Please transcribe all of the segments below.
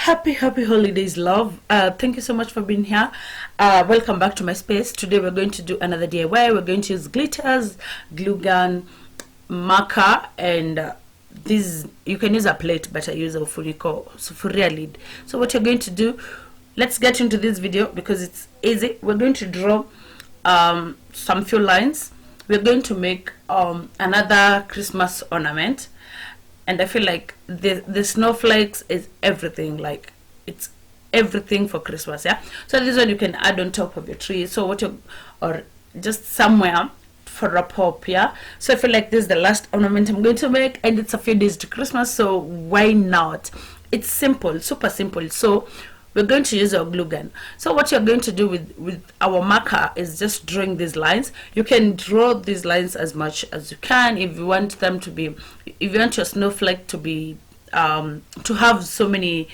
Happy holidays, love. Thank you so much for being here. Welcome back to my space. Today we're going to do another DIY. We're going to use glitters, glue gun, marker, and this you can use a plate, but I use a sufuria lid. So what you're going to do, let's get into this video because it's easy. We're going to draw some few lines. We're going to make another Christmas ornament. And I feel like the snowflakes is everything, like it's everything for Christmas, yeah. So this one you can add on top of your tree, so what you or just somewhere for a pop, yeah. So I feel like this is the last ornament I'm going to make, and it's a few days to Christmas, so why not? It's simple, super simple. So we're going to use our glue gun. So what you're going to do with our marker is just drawing these lines. You can draw these lines as much as you can if you want them to be, if you want your snowflake to be to have so many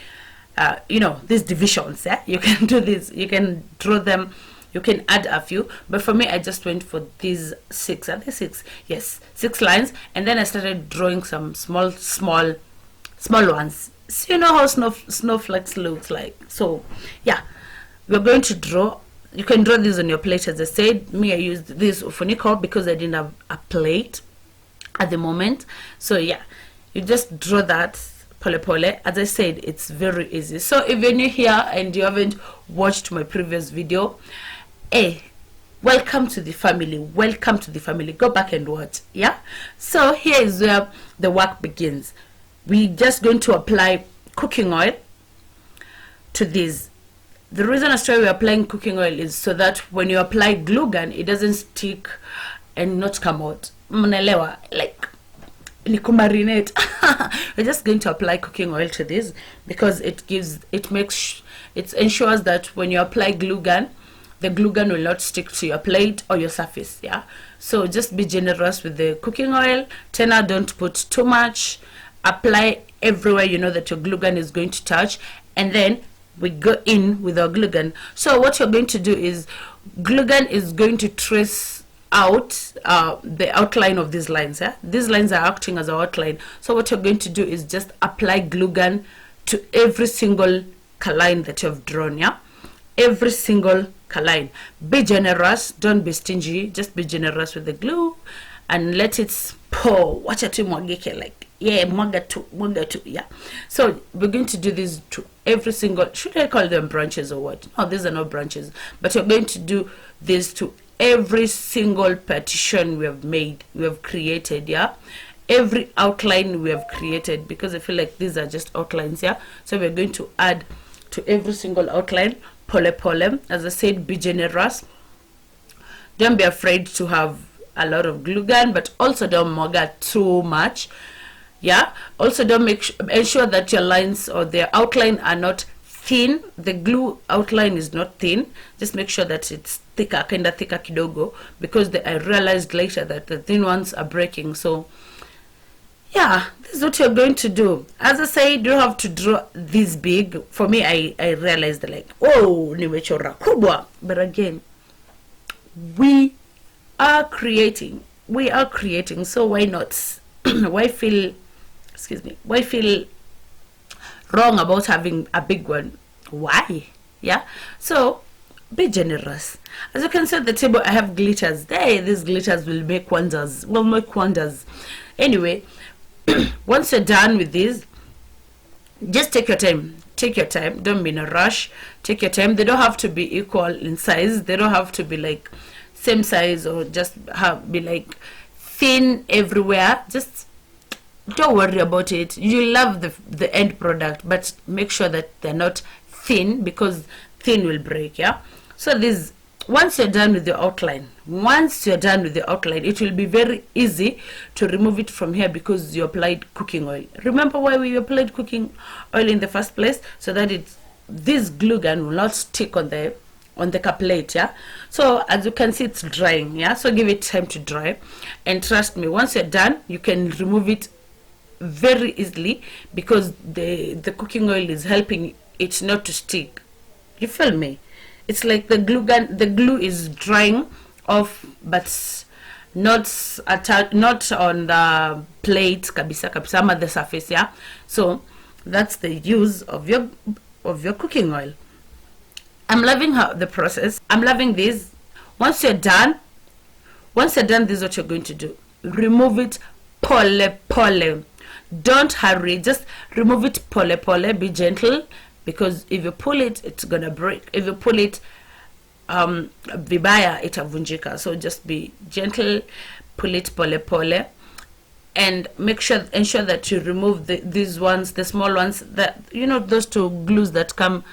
these divisions, yeah. You can do this, you can draw them, you can add a few, but for me I just went for these six. Are they six? Yes, 6 lines, and then I started drawing some small ones. So you know how snowflakes looks like. So yeah, we're going to draw. You can draw this on your plate, as I said. Me, I used this ufuniko because I didn't have a plate at the moment. So yeah, you just draw that pole. As I said, it's very easy. So if you're new here and you haven't watched my previous video, hey, welcome to the family. Welcome to the family. Go back and watch, yeah. So here is where the work begins. We're just going to apply cooking oil to this. The reason as to why we're applying cooking oil is so that when you apply glue gun, it doesn't stick and not come out. Mnelewa, like marinate. We're just going to apply cooking oil to this because it ensures that when you apply glue gun, the glue gun will not stick to your plate or your surface, yeah. So just be generous with the cooking oil. Tena, don't put too much. Apply everywhere you know that your glue gun is going to touch, and then we go in with our glue gun. So what you're going to do is glue gun is going to trace out the outline of these lines, yeah? These lines are acting as our outline. So what you're going to do is just apply glue gun to every single line that you've drawn, yeah. Every single line. Be generous, don't be stingy. Just be generous with the glue and let it pour. Watch it like, yeah, mwaga tu, yeah. So we're going to do this to every single, should I call them branches or what? No, these are not branches, but you're going to do this to every single partition we have created, yeah. Every outline we have created, because I feel like these are just outlines, yeah. So we're going to add to every single outline, pole. As I said, be generous. Don't be afraid to have a lot of glue gun, but also don't mwaga too much, yeah. Also don't ensure that your lines or their outline are not thin. The glue outline is not thin. Just make sure that it's thicker, kinda thicker kidogo, because I realized later that the thin ones are breaking. So yeah, this is what you're going to do. As I said, you don't have to draw this big. For me, I realized like, oh, nimechora kubwa. But again, we are creating, so why not? why feel wrong about having a big one? Why? Yeah. So be generous. As you can see at the table, I have glitters. These glitters will make wonders. Anyway, once you're done with this, just take your time. Don't be in a rush. Take your time. They don't have to be equal in size. They don't have to be like same size or just be like thin everywhere. Just don't worry about it. You love the end product, but make sure that they're not thin, because thin will break, yeah. So this, once you're done with the outline, it will be very easy to remove it from here because you applied cooking oil. Remember why we applied cooking oil in the first place? So that this glue gun will not stick on the plate, yeah. So as you can see, it's drying, yeah. So give it time to dry, and trust me, once you're done, you can remove it very easily because the cooking oil is helping it not to stick. You feel me? It's like the glue is drying off, but not on the plate kabisa ama the surface, yeah. So That's the use of your cooking oil. I'm loving the process. I'm loving this. Once you're done, this is what you're going to do. Remove it pole pole. Don't hurry, just remove it pole pole. Be gentle, because if you pull it, it's gonna break. If you pull it vibaya, itavunjika. So just be gentle, pull it pole pole, and ensure that you remove these ones, the small ones, that those two glues that come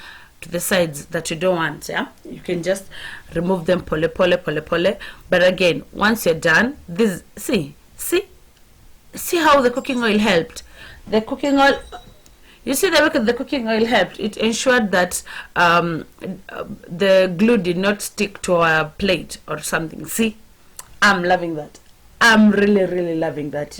to the sides that you don't want. Yeah, you can just remove them pole pole pole pole. But again, once you're done, this see how the cooking oil helped. The cooking oil, you see the way the cooking oil helped. It ensured that the glue did not stick to a plate or something. See, I'm loving that. I'm really loving that.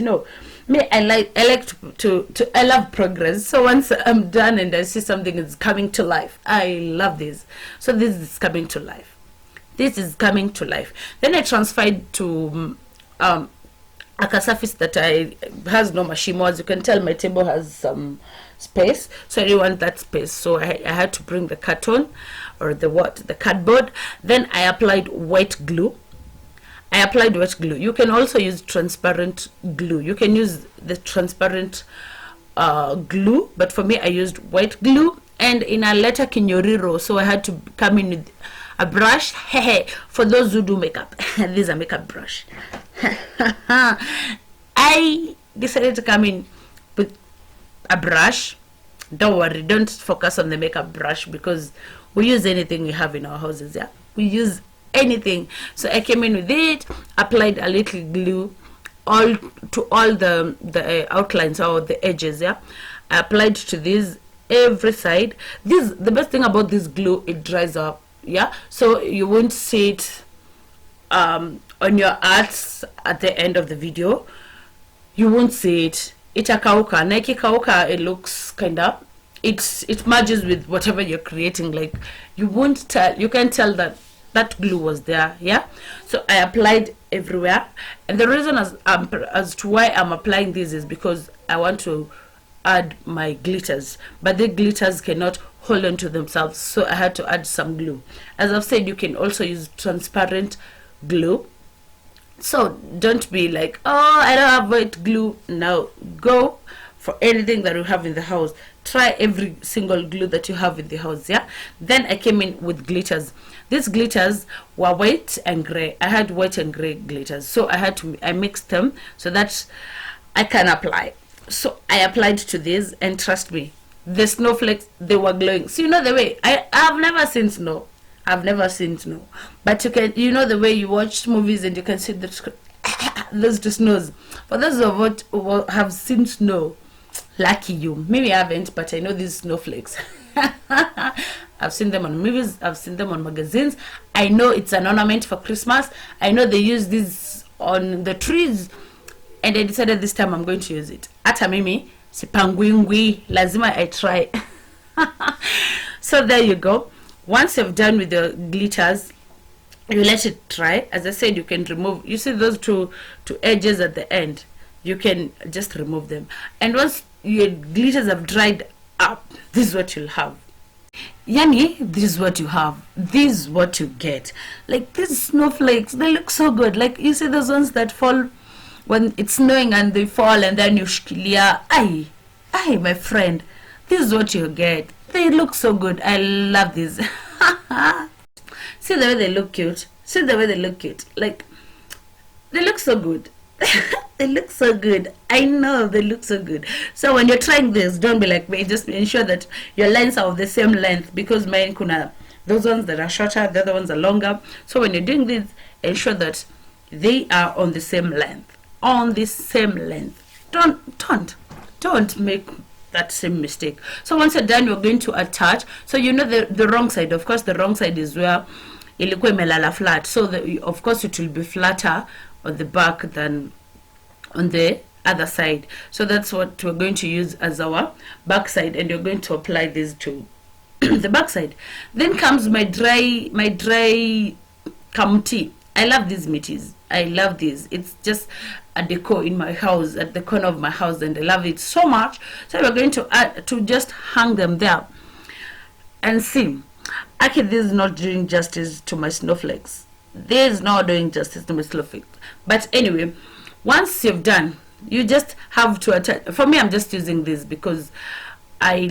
Me, I love progress. So once I'm done and I see something is coming to life, I love this. So this is coming to life. This is coming to life. Then I transferred to a surface that has no mashimo. As you can tell, my table has some space, so I didn't want that space. So I had to bring the carton or the cardboard. Then I applied white glue. You can also use transparent glue. You can use the transparent glue, but for me I used white glue. And in a letter kinyoriro, so I had to come in with a brush. For those who do makeup, this is a makeup brush. I decided to come in with a brush. Don't worry, don't focus on the makeup brush, because we use anything we have in our houses. Yeah, we use anything. So I came in with it, applied a little glue to all the outlines or the edges. Yeah, I applied to this every side. The best thing about this glue, it dries up. Yeah, so you won't see it on your arts at the end of the video. You won't see it. Itakauka. Nike kauka, it looks kinda, it merges with whatever you're creating. Like, you can tell that glue was there. Yeah, so I applied everywhere. And the reason as to why I'm applying this is because I want to add my glitters, but the glitters cannot hold on to themselves, so I had to add some glue. As I've said, you can also use transparent glue. So don't be like, oh, I don't have white glue. No, go for anything that you have in the house. Try every single glue that you have in the house. Yeah, then I came in with glitters. These glitters were white and gray. I had white and gray glitters, so I mixed them so that I can apply. So I applied to this, and trust me, the snowflakes, they were glowing. So the way I've never seen snow. But you know the way you watch movies and you can see those two snows. For those who have seen snow, lucky you. Maybe I haven't, but I know these snowflakes. I've seen them on movies, I've seen them on magazines. I know it's an ornament for Christmas. I know they use this on the trees, and I decided this time I'm going to use it. Ata mimi sipangwingwi, lazima I try. So there you go. Once you've done with the glitters, you let it dry. As I said, you can remove, you see those two edges at the end, you can just remove them. And once your glitters have dried up, this is what you'll have. Yani, this is what you have. This is what you get. Like these snowflakes, they look so good. Like you see those ones that fall when it's snowing and they fall, and then you shkilia. Aye, my friend, this is what you get. They look so good. I love this. See the way they look cute. Like, they look so good. They look so good. I know they look so good. So when you're trying this, don't be like me. Just ensure that your lines are of the same length, because mine kuna those ones that are shorter, the other ones are longer. So when you're doing this, ensure that they are on the same length. Don't make that same mistake. So once you're done, you're going to attach. So the wrong side. Of course, the wrong side is where ilikuwa imelala flat. So of course it will be flatter on the back than on the other side. So that's what we're going to use as our back side, and you're going to apply this to the back side. Then comes my dry kamuti. I love these meaties. I love these. It's just a decor in my house, at the corner of my house, and I love it so much. So we're going to add to just hang them there and see. Okay, this is not doing justice to my snowflakes. This is not doing justice to my snowflakes. But anyway, once you've done, you just have to attach. For me, I'm just using this because I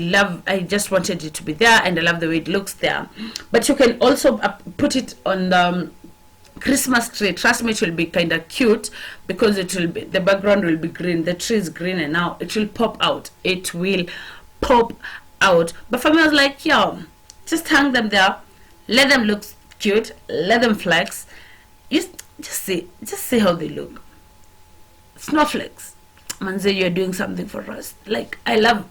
just wanted it to be there, and I love the way it looks there. But you can also put it on the Christmas tree. Trust me, it will be kind of cute because it will be, the background will be green, the tree is green, and now it will pop out. It will pop out. But for me, I was like, yo, just hang them there, let them look cute, let them flex. Just see how they look. Snowflakes, Manze, you're doing something for us. Like, I love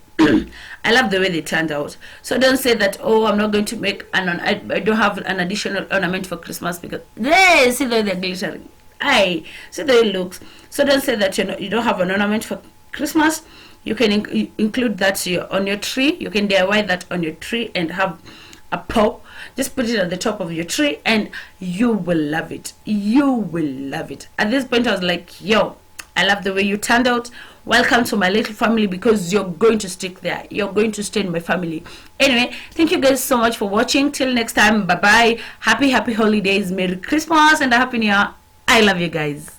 I love the way they turned out. So don't say that, oh, I'm not going to make I don't have an additional ornament for Christmas because see the way they're glittering. See the way it looks. So don't say that you don't have an ornament for Christmas. You can include that on your tree. You can DIY that on your tree and have a pop. Just put it at the top of your tree and you will love it. You will love it. At this point I was like, yo, I love the way you turned out. Welcome to my little family, because you're going to stick there. You're going to stay in my family. Anyway, thank you guys so much for watching. Till next time, bye bye. Happy holidays, Merry Christmas, and a Happy New Year. I love you guys.